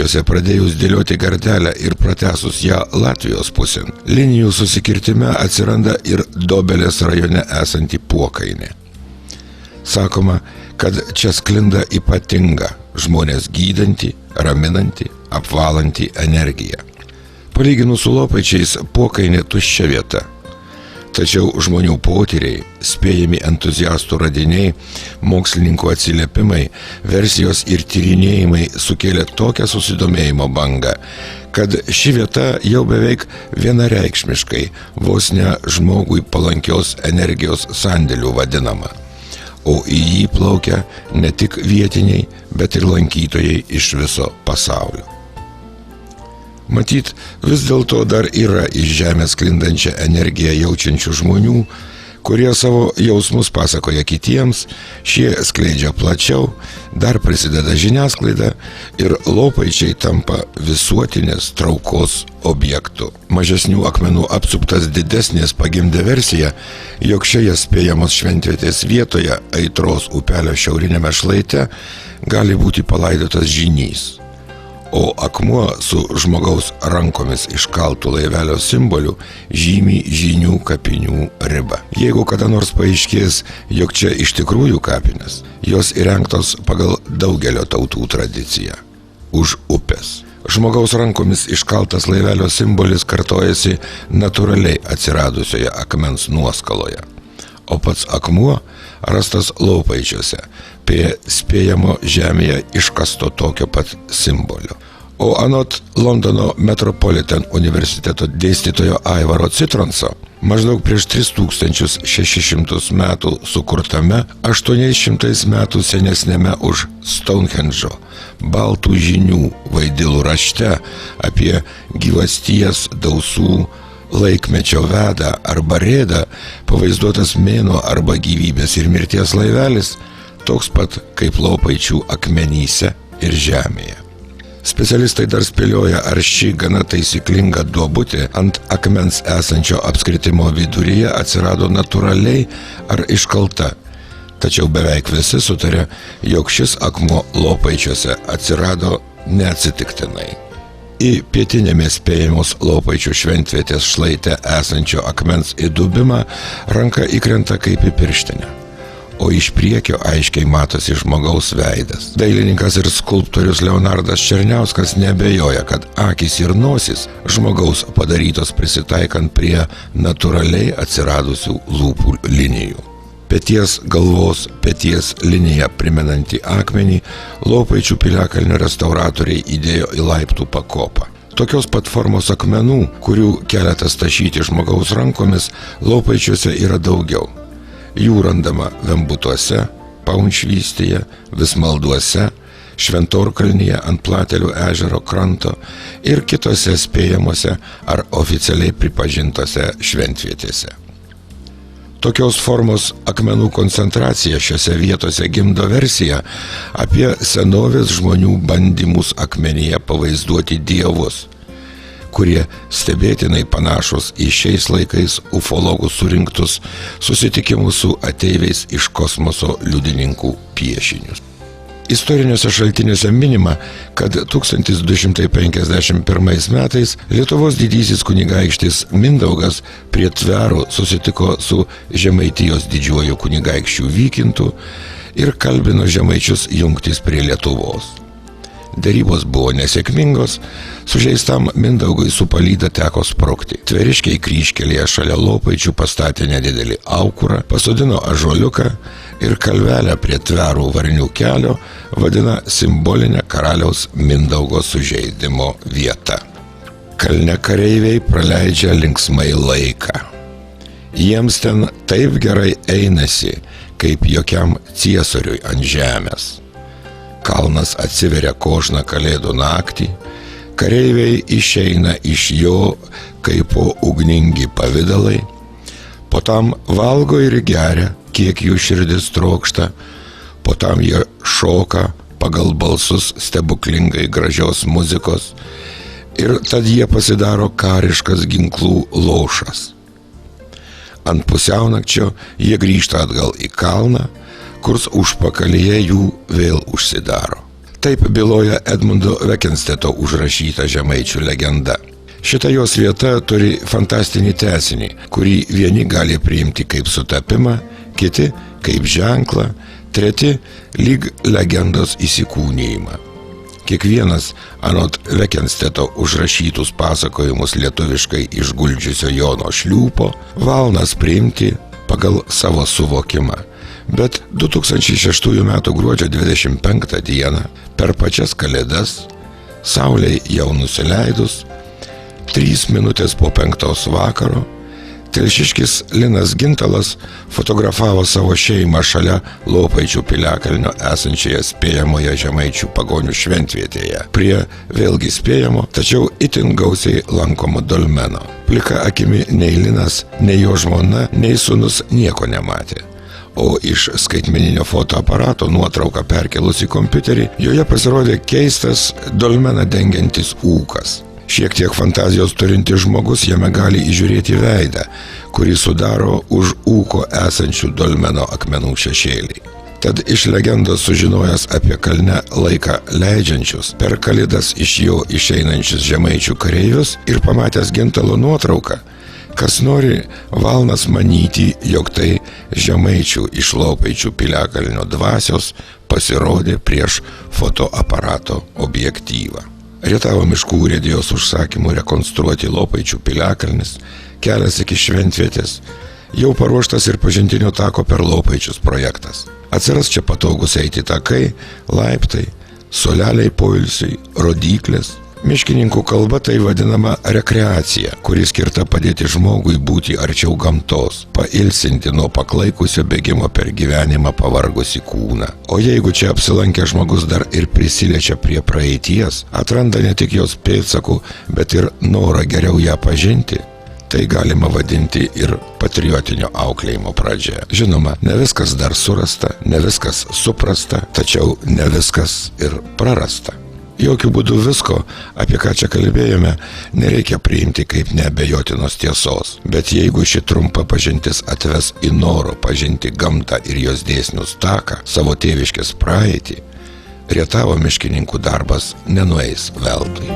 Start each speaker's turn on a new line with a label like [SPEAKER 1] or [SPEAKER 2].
[SPEAKER 1] Šačiuose pradėjus dėlioti gardelę ir pratęsus ją Latvijos pusėn, linijų susikirtime atsiranda ir Dobelės rajone esanti Puokainė. Sakoma, kad čia sklinda ypatinga, žmonės gydanti, raminanti, apvalanti energija. Palyginus su Lopaičiais, Puokainė tuščia vieta. Tačiau žmonių potyriai, spėjami entuziastų radiniai, mokslininkų atsiliepimai, versijos ir tyrinėjimai sukėlė tokią susidomėjimo bangą, kad ši vieta jau beveik vienareikšmiškai vos ne žmogui palankios energijos sandėlių vadinama. O į jį plaukia ne tik vietiniai, bet ir lankytojai iš viso pasaulio. Matyt, vis dėlto dar yra iš žemės sklindančią energiją jaučiančių žmonių, kurie savo jausmus pasakoja kitiems, šie skleidžia plačiau, dar prisideda žiniasklaida ir Lopaičiai tampa visuotinės traukos objektu. Mažesnių akmenų apsuptas didesnės pagimdė versija, jog šioje spėjamos šventvietės vietoje Aitros upelio šiaurinėme šlaite gali būti palaidotas žynys. O akmuo su žmogaus rankomis iškaltų laivelio simboliu žymi žynių kapinių ribą. Jeigu kada nors paaiškės, jog čia iš tikrųjų kapinės, jos įrengtos pagal daugelio tautų tradiciją – už upės. Žmogaus rankomis iškaltas laivelio simbolis kartojasi natūraliai atsiradusioje akmens nuoskaloje. O pats akmuo rastas Lopaičiuose prie spėjamo žemėje iškasto tokio pat simbolio. O anot Londono Metropolitan universiteto dėstytojo Aivaro Citronso, maždaug prieš 3600 metų sukurtame, 800 metų senesnėme už Stonehendžo baltų žynių vaidilų rašte apie gyvasties, dausų, laikmečio vedą arba rėdą pavaizduotas mėnuo arba gyvybės ir mirties laivelis, toks pat kaip Lopaičių akmenyse ir žemėje. Specialistai dar spėlioja, ar ši gana taisyklinga duobutė ant akmens esančio apskritimo viduryje atsirado natūraliai ar iškalta. Tačiau beveik visi sutarė, jog šis akmuo Lopaičiuose atsirado neatsitiktinai. Į pietinėme spėjamos Lopaičių šventvietės šlaite esančio akmens įdubimą ranka įkrenta kaip į pirštinę. O iš priekio aiškiai matosi žmogaus veidas. Dailininkas ir skulptorius Leonardas Černiauskas neabejoja, kad akys ir nosis žmogaus padarytos prisitaikant prie natūraliai atsiradusių lūpų linijų. Peties galvos peties liniją primenantį akmenį Lopaičių piliakalnio restauratoriai įdėjo į laiptų pakopą. Tokios pat formos akmenų, kurių keletas tašyti žmogaus rankomis, Lopaičiuose yra daugiau. Jų randama Vembutuose, Paunšvystyje, Vismalduose, Šventorkalnyje ant Platelių ežero kranto ir kitose spėjamuose ar oficialiai pripažintose šventvietėse. Tokios formos akmenų koncentracija šiose vietose gimdo versiją apie senovės žmonių bandymus akmenyje pavaizduoti dievus, kurie stebėtinai panašus į šiais laikais ufologų surinktus susitikimus su ateiviais iš kosmoso liudininkų piešinius. Istoriniuose šaltiniuose minima, kad 1251 metais Lietuvos didysis kunigaikštis Mindaugas prie Tvero susitiko su Žemaitijos didžiuoju kunigaikščiu Vykintu ir kalbino žemaičius jungtis prie Lietuvos. Derybos buvo nesėkmingos, sužeistam Mindaugui su palyda teko sprogti. Tveriškiai kryžkelėje šalia Lopaičių pastatė nedidelį aukurą, pasodino ąžuoliuką ir kalvelę prie Tverų varnių kelio vadina simbolinę karaliaus Mindaugo sužeidimo vietą. Kalne kareiviai praleidžia linksmai laiką. Jiems ten taip gerai einasi, kaip jokiam ciesoriui ant žemės. Kalnas atsiveria kožną kalėdų naktį, kareiviai išeina iš jo kaip po ugningi pavidalai, po tam valgo ir geria, kiek jų širdis trokšta, po tam jie šoka pagal balsus stebuklingai gražios muzikos ir tad jie pasidaro kariškas ginklų laušas. Ant pusiaunakčio jie grįžta atgal į kalną, kurs užpakalyje jų vėl užsidaro. Taip byloja Edmundo Vekensteto užrašyta žemaičių legenda. Šita jos vieta turi fantastinį tęsinį, kurį vieni gali priimti kaip sutapimą, kiti kaip ženklą, treti lyg legendos įsikūnijimą. Kiekvienas anot Vekensteto užrašytus pasakojimus lietuviškai išguldžiusio Jono Šliūpo valnas priimti pagal savo suvokimą. Bet 2006 m. gruodžio 25 dieną, per pačias Kalėdas, saulei jau nusileidus, 3 minutės po 5 vakaro, telšiškis Linas Gintalas fotografavo savo šeimą šalia Lopaičių piliakalnio esančioje spėjamoje žemaičių pagonių šventvietėje, prie vėlgi spėjamo, tačiau itin gausiai lankomo dolmeno. Plika akimi nei Linas, nei jo žmona, nei sūnus nieko nematė. O iš skaitmeninio fotoaparato nuotrauką perkelus į kompiuterį, joje pasirodė keistas dolmeną dengiantis ūkas. Šiek tiek fantazijos turintis žmogus jame gali įžiūrėti veidą, kurį sudaro už ūko esančių dolmeno akmenų šešėliai. Tad iš legendos sužinojęs apie kalne laiką leidžiančius, per Kalėdas iš jo išeinančius žemaičių kareivius ir pamatęs Gintalo nuotrauką, kas nori valnas manyti, jog tai žemaičių iš Lopaičių piliakalnio dvasios pasirodė prieš fotoaparato objektyvą. Rietavo miškų urėdijos užsakymų rekonstruoti Lopaičių piliakalnis, kelias iki šventvietės, jau paruoštas ir pažintinio tako per Lopaičius projektas. Atsiras čia patogus eiti takai, laiptai, suoleliai poilsiui, rodyklės. Miškininkų kalba tai vadinama rekreacija, kuri skirta padėti žmogui būti arčiau gamtos, pailsinti nuo paklaikusio bėgimo per gyvenimą pavargusi kūną. O jeigu čia apsilankę žmogus dar ir prisiliečia prie praeities, atranda ne tik jos pėdsakų, bet ir norą geriau ją pažinti, tai galima vadinti ir patriotinio auklėjimo pradžia. Žinoma, ne viskas dar surasta, ne viskas suprasta, tačiau ne viskas ir prarasta. Jokių būdų visko, apie ką čia kalbėjome, nereikia priimti kaip neabejotinos tiesos. Bet jeigu ši trumpa pažintis atves į noro pažinti gamtą ir jos dėsnius taką, savo tėviškės praeitį, Rietavo miškininkų darbas nenueis veltui.